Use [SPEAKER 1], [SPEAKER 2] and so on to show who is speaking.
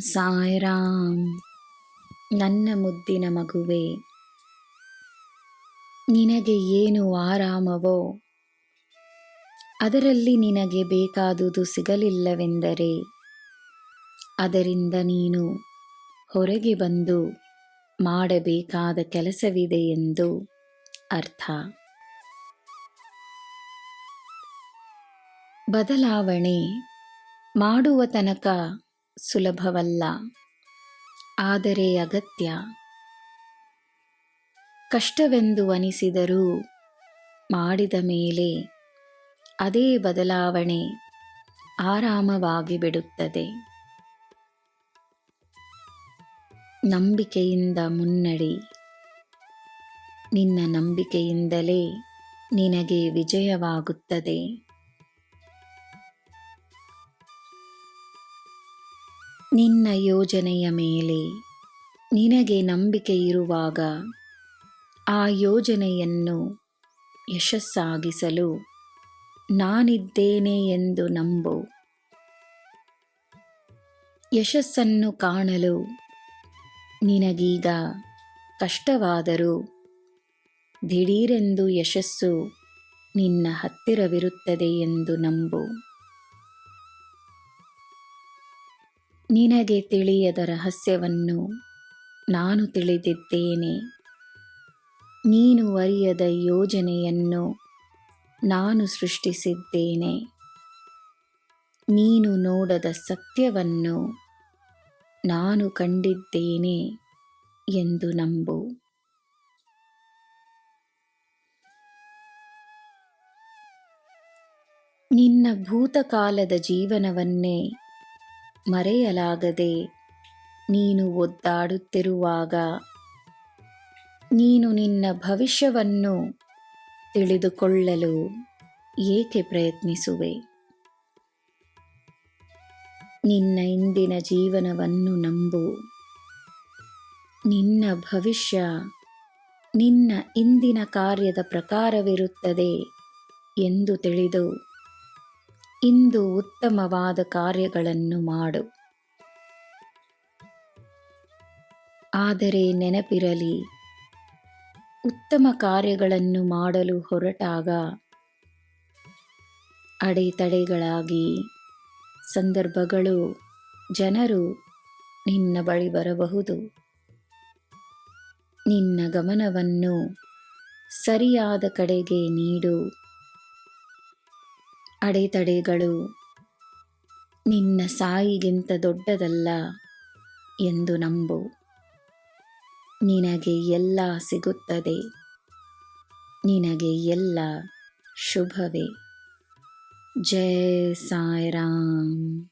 [SPEAKER 1] ಸಾಯಿರಾಮ್. ನನ್ನ ಮುದ್ದಿನ ಮಗುವೆ, ನಿನಗೆ ಏನು ಆರಾಮವೋ ಅದರಲ್ಲಿ ನಿನಗೆ ಬೇಕಾದುದು ಸಿಗಲಿಲ್ಲವೆಂದರೆ ಅದರಿಂದ ನೀನು ಹೊರಗೆ ಬಂದು ಮಾಡಬೇಕಾದ ಕೆಲಸವಿದೆ ಎಂದು ಅರ್ಥ. ಬದಲಾವಣೆ ಮಾಡುವ ತನಕ ಸುಲಭವಲ್ಲ, ಆದರೆ ಅಗತ್ಯ. ಕಷ್ಟವೆಂದು ಅನಿಸಿದರೂ ಮಾಡಿದ ಮೇಲೆ ಅದೇ ಬದಲಾವಣೆ ಆರಾಮವಾಗಿ ಬಿಡುತ್ತದೆ. ನಂಬಿಕೆಯಿಂದ ಮುನ್ನಡೆ. ನಿನ್ನ ನಂಬಿಕೆಯಿಂದಲೇ ನಿನಗೆ ವಿಜಯವಾಗುತ್ತದೆ. ನಿನ್ನ ಯೋಜನೆಯ ಮೇಲೆ ನಿನಗೆ ನಂಬಿಕೆ ಇರುವಾಗ ಆ ಯೋಜನೆಯನ್ನು ಯಶಸ್ಸಾಗಿಸಲು ನಾನಿದ್ದೇನೆ ಎಂದು ನಂಬು. ಯಶಸ್ಸನ್ನು ಕಾಣಲು ನಿನಗೀಗ ಕಷ್ಟವಾದರೂ ದಿಢೀರೆಂದು ಯಶಸ್ಸು ನಿನ್ನ ಹತ್ತಿರವಿರುತ್ತದೆ ಎಂದು ನಂಬು. ನಿನಗೆ ತಿಳಿಯದ ರಹಸ್ಯವನ್ನು ನಾನು ತಿಳಿದಿದ್ದೇನೆ. ನೀನು ಅರಿಯದ ಯೋಜನೆಯನ್ನು ನಾನು ಸೃಷ್ಟಿಸಿದ್ದೇನೆ. ನೀನು ನೋಡದ ಸತ್ಯವನ್ನು ನಾನು ಕಂಡಿದ್ದೇನೆ ಎಂದು ನಂಬು. ನಿನ್ನ ಭೂತಕಾಲದ ಜೀವನವನ್ನೇ ಮರೆಯಲಾಗದೆ ನೀನು ಒದ್ದಾಡುತ್ತಿರುವಾಗ ನೀನು ನಿನ್ನ ಭವಿಷ್ಯವನ್ನು ತಿಳಿದುಕೊಳ್ಳಲು ಏಕೆ ಪ್ರಯತ್ನಿಸುವೆ? ನಿನ್ನ ಇಂದಿನ ಜೀವನವನ್ನು ನಂಬು. ನಿನ್ನ ಭವಿಷ್ಯ ನಿನ್ನ ಇಂದಿನ ಕಾರ್ಯದ ಪ್ರಕಾರವಿರುತ್ತದೆ ಎಂದು ತಿಳಿದು ಇಂದು ಉತ್ತಮವಾದ ಕಾರ್ಯಗಳನ್ನು ಮಾಡು. ಆದರೆ ನೆನಪಿರಲಿ, ಉತ್ತಮ ಕಾರ್ಯಗಳನ್ನು ಮಾಡಲು ಹೊರಟಾಗ ಅಡೆತಡೆಗಳಾಗಿ ಸಂದರ್ಭಗಳು, ಜನರು ನಿನ್ನ ಬಳಿ ಬರಬಹುದು. ನಿನ್ನ ಗಮನವನ್ನು ಸರಿಯಾದ ಕಡೆಗೆ ನೀಡು. ಅಡೆತಡೆಗಳು ನಿನ್ನ ಸಾಯಿಗಿಂತ ದೊಡ್ಡದಲ್ಲ ಎಂದು ನಂಬು. ನಿನಗೆ ಎಲ್ಲ ಸಿಗುತ್ತದೆ. ನಿನಗೆ ಎಲ್ಲ ಶುಭವೇ. ಜೈ ಸಾಯಿರಾಮ್.